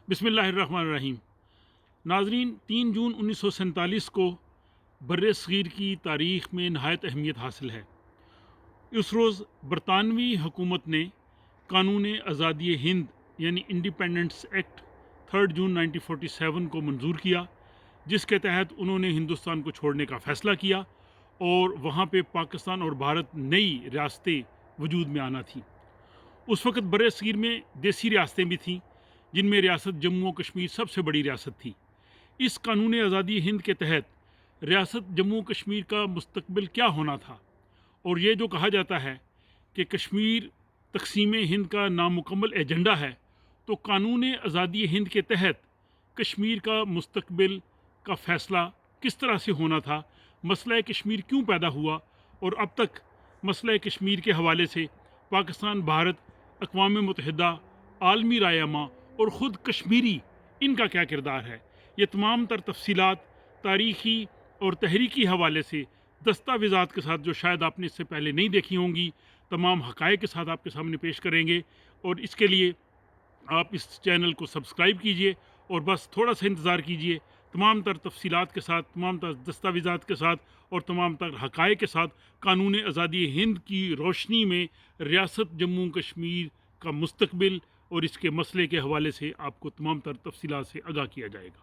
بسم اللہ الرحمن الرحیم۔ ناظرین، 3 جون 1947 کو بر صغیر کی تاریخ میں نہایت اہمیت حاصل ہے۔ اس روز برطانوی حکومت نے قانون آزادی ہند یعنی انڈیپینڈنس ایکٹ 3 جون 1947 کو منظور کیا، جس کے تحت انہوں نے ہندوستان کو چھوڑنے کا فیصلہ کیا اور وہاں پہ پاکستان اور بھارت نئی ریاستیں وجود میں آنا تھیں۔ اس وقت بر صغیر میں دیسی ریاستیں بھی تھیں، جن میں ریاست جموں و کشمیر سب سے بڑی ریاست تھی۔ اس قانون آزادی ہند کے تحت ریاست جموں و کشمیر کا مستقبل کیا ہونا تھا، اور یہ جو کہا جاتا ہے کہ کشمیر تقسیم ہند کا نامکمل ایجنڈا ہے، تو قانون آزادی ہند کے تحت کشمیر کا مستقبل کا فیصلہ کس طرح سے ہونا تھا، مسئلہ کشمیر کیوں پیدا ہوا، اور اب تک مسئلہ کشمیر کے حوالے سے پاکستان، بھارت، اقوام متحدہ، عالمی رائے عامہ اور خود کشمیری ان کا کیا کردار ہے، یہ تمام تر تفصیلات تاریخی اور تحریکی حوالے سے دستاویزات کے ساتھ، جو شاید آپ نے اس سے پہلے نہیں دیکھی ہوں گی، تمام حقائق کے ساتھ آپ کے سامنے پیش کریں گے۔ اور اس کے لیے آپ اس چینل کو سبسکرائب کیجئے اور بس تھوڑا سا انتظار کیجئے۔ تمام تر تفصیلات کے ساتھ، تمام تر دستاویزات کے ساتھ اور تمام تر حقائق کے ساتھ قانون آزادی ہند کی روشنی میں ریاست جموں کشمیر کا مستقبل اور اس کے مسئلے کے حوالے سے آپ کو تمام تر تفصیلات سے آگاہ کیا جائے گا۔